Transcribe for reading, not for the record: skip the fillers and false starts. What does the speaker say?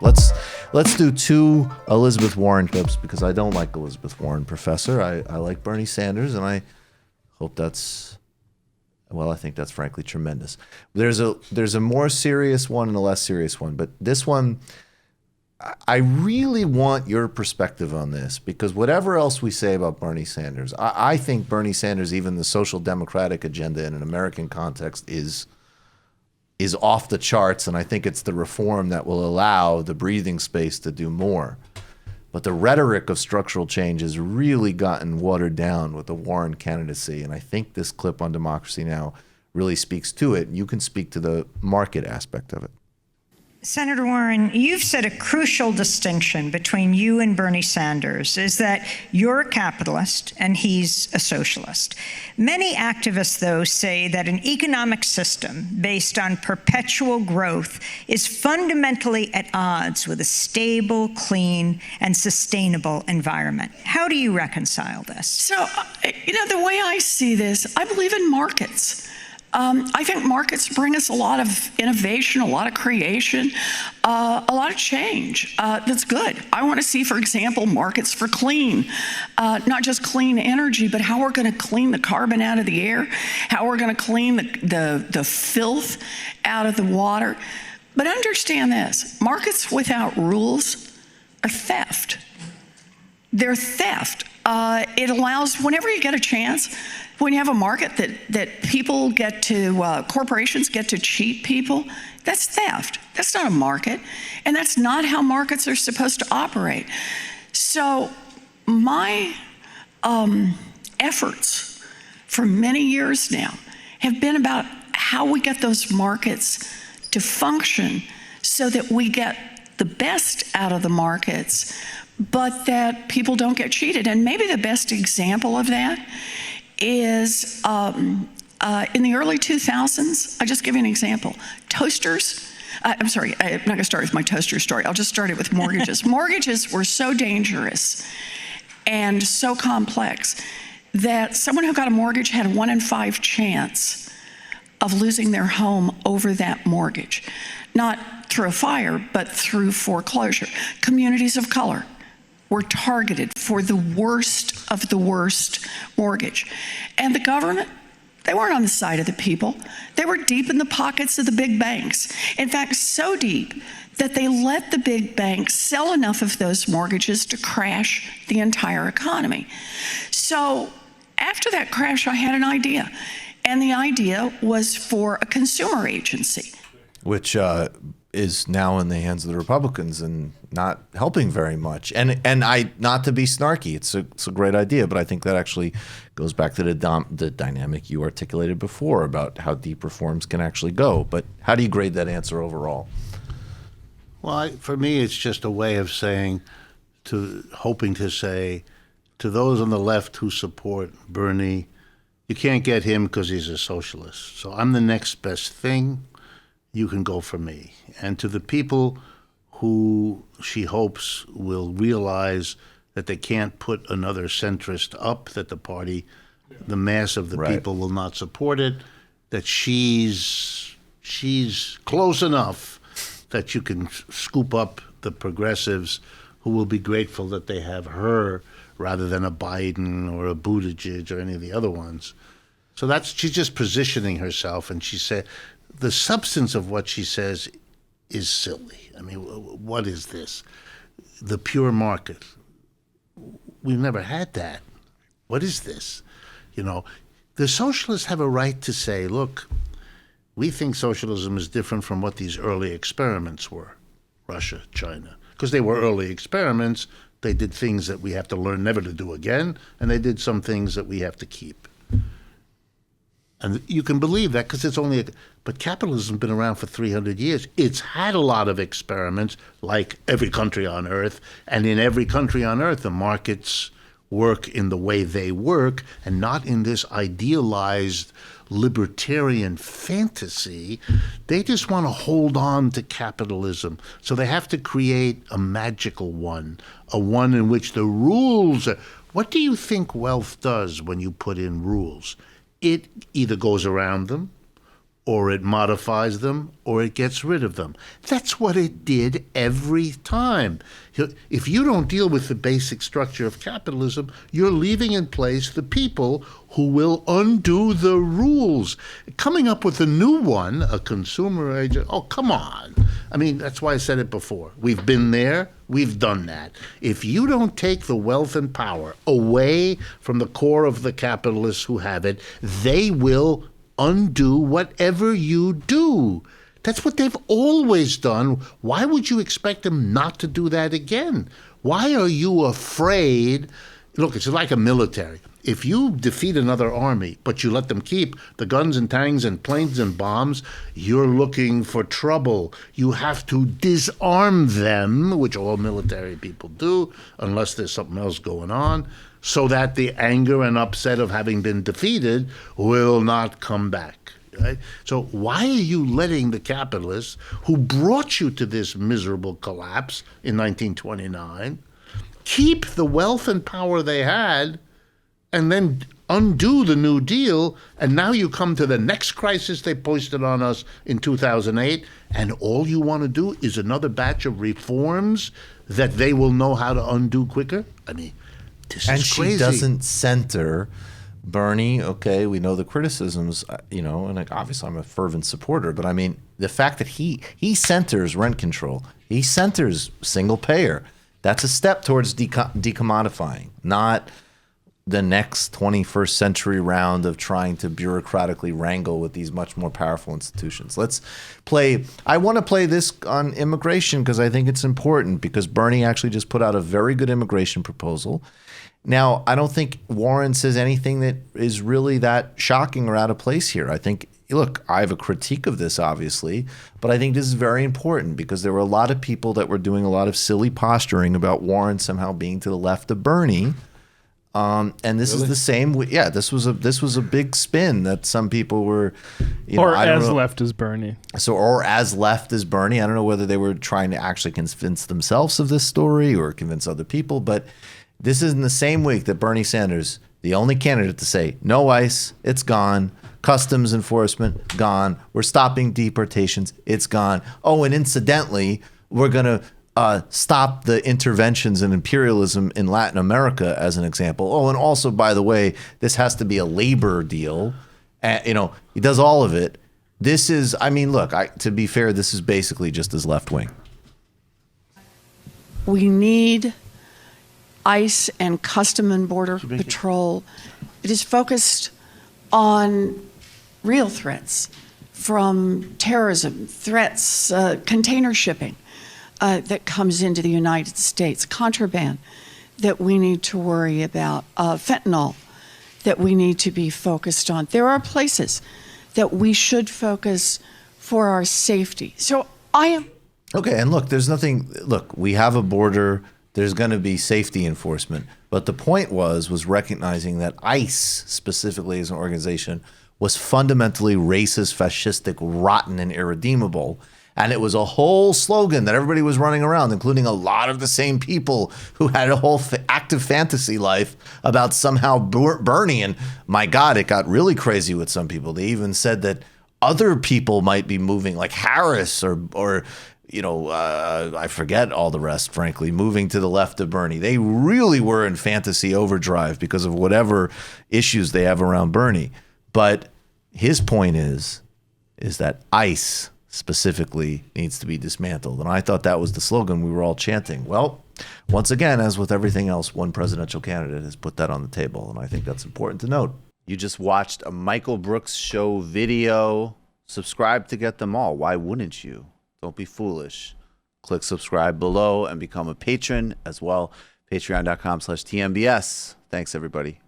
Let's do two Elizabeth Warren clips because I don't like Elizabeth Warren, Professor. I like Bernie Sanders, and I hope that's, well, I think that's frankly tremendous. There's a more serious one and a less serious one, but this one, I really want your perspective on this because whatever else we say about Bernie Sanders, I think Bernie Sanders, even the social democratic agenda in an American context, is off the charts, and I think it's the reform that will allow the breathing space to do more. But the rhetoric of structural change has really gotten watered down with the Warren candidacy, and I think this clip on Democracy Now! Really speaks to it. You can speak to the market aspect of it. Senator Warren, you've said a crucial distinction between you and Bernie Sanders is that you're a capitalist and he's a socialist. Many activists, though, say that an economic system based on perpetual growth is fundamentally at odds with a stable, clean, and sustainable environment. How do you reconcile this? So, the way I see this, I believe in markets. I think markets bring us a lot of innovation, a lot of creation, a lot of change. That's good. I want to see, for example, markets for clean, not just clean energy, but how we're going to clean the carbon out of the air, how we're going to clean the filth out of the water. But understand this, markets without rules are theft. They're theft. It allows, whenever you get a chance, when you have a market that people get to, corporations get to cheat people, that's theft. That's not a market. And that's not how markets are supposed to operate. So my efforts for many years now have been about how we get those markets to function so that we get the best out of the markets, but that people don't get cheated. And maybe the best example of that is in the early 2000s, I'll just give you an example. Toasters, I'm sorry, I'm not gonna start with my toaster story. I'll just start it with mortgages. Mortgages were so dangerous and so complex that someone who got a mortgage had a 1 in 5 chance of losing their home over that mortgage. Not through a fire, but through foreclosure. Communities of color were targeted for the worst of the worst mortgage. And the government, they weren't on the side of the people. They were deep in the pockets of the big banks. In fact, so deep that they let the big banks sell enough of those mortgages to crash the entire economy. So after that crash, I had an idea. And the idea was for a consumer agency. Which is now in the hands of the Republicans and not helping very much. And I, not to be snarky, it's a great idea, but I think that actually goes back to the dynamic you articulated before about how deep reforms can actually go. But how do you grade that answer overall? Well, for me, it's just a way of hoping to say to those on the left who support Bernie, you can't get him because he's a socialist. So I'm the next best thing. You can go for me. And to the people who she hopes will realize that they can't put another centrist up, that the party, the mass of the people will not support it, that she's close enough that you can scoop up the progressives who will be grateful that they have her rather than a Biden or a Buttigieg or any of the other ones. So she's just positioning herself, and she said, the substance of what she says is silly. I mean, what is this? The pure market. We've never had that. What is this? The socialists have a right to say, look, we think socialism is different from what these early experiments were, Russia, China. Because they were early experiments, they did things that we have to learn never to do again, and they did some things that we have to keep. And you can believe that because but capitalism's been around for 300 years. It's had a lot of experiments, like every country on earth. And in every country on earth, the markets work in the way they work and not in this idealized libertarian fantasy. They just want to hold on to capitalism. So they have to create a magical one, a one in which the rules are. What do you think wealth does when you put in rules? It either goes around them or it modifies them, or it gets rid of them. That's what it did every time. If you don't deal with the basic structure of capitalism, you're leaving in place the people who will undo the rules. Coming up with a new one, a consumer agent, oh, come on. I mean, that's why I said it before. We've been there. We've done that. If you don't take the wealth and power away from the core of the capitalists who have it, they will undo whatever you do. That's what they've always done. Why would you expect them not to do that again? Why are you afraid? Look, it's like a military. If you defeat another army, but you let them keep the guns and tanks and planes and bombs, you're looking for trouble. You have to disarm them, which all military people do, unless there's something else going on, so that the anger and upset of having been defeated will not come back. Right? So why are you letting the capitalists who brought you to this miserable collapse in 1929 keep the wealth and power they had and then undo the New Deal, and now you come to the next crisis they posted on us in 2008, and all you want to do is another batch of reforms that they will know how to undo quicker? I mean, this is crazy. And she doesn't center Bernie. Okay, we know the criticisms, you know, and like, obviously I'm a fervent supporter, but I mean, the fact that he centers rent control, he centers single payer, that's a step towards decommodifying, not the next 21st century round of trying to bureaucratically wrangle with these much more powerful institutions. Let's play. I want to play this on immigration because I think it's important, because Bernie actually just put out a very good immigration proposal. Now, I don't think Warren says anything that is really that shocking or out of place here. I think, look, I have a critique of this, obviously, but I think this is very important because there were a lot of people that were doing a lot of silly posturing about Warren somehow being to the left of Bernie. And this is the same. Yeah, this was a big spin that some people were, or as left as Bernie. So, or as left as Bernie. I don't know whether they were trying to actually convince themselves of this story or convince other people. But this is in the same week that Bernie Sanders, the only candidate to say no ICE, it's gone. Customs enforcement, gone. We're stopping deportations, it's gone. Oh, and incidentally, we're gonna stop the interventions and imperialism in Latin America, as an example. Oh, and also, by the way, this has to be a labor deal. You know, he does all of it. This is, I mean, look, to be fair, this is basically just as left wing. We need ICE and Custom and Border Patrol. It is focused on real threats from terrorism, threats, container shipping. That comes into the United States, contraband that we need to worry about, fentanyl that we need to be focused on. There are places that we should focus for our safety. So I am. Okay, and look, there's nothing, look, we have a border, there's going to be safety enforcement. But the point was recognizing that ICE, specifically as an organization, was fundamentally racist, fascistic, rotten, and irredeemable. And it was a whole slogan that everybody was running around, including a lot of the same people who had a whole active fantasy life about somehow Bernie. And my God, it got really crazy with some people. They even said that other people might be moving, like Harris or you know, I forget all the rest, frankly, moving to the left of Bernie. They really were in fantasy overdrive because of whatever issues they have around Bernie. But his point is that ICE specifically needs to be dismantled. And I thought that was the slogan we were all chanting. Well, once again, as with everything else, one presidential candidate has put that on the table. And I think that's important to note. You just watched a Michael Brooks show video. Subscribe to get them all. Why wouldn't you? Don't be foolish. Click subscribe below and become a patron as well. Patreon.com/TMBS. Thanks, everybody.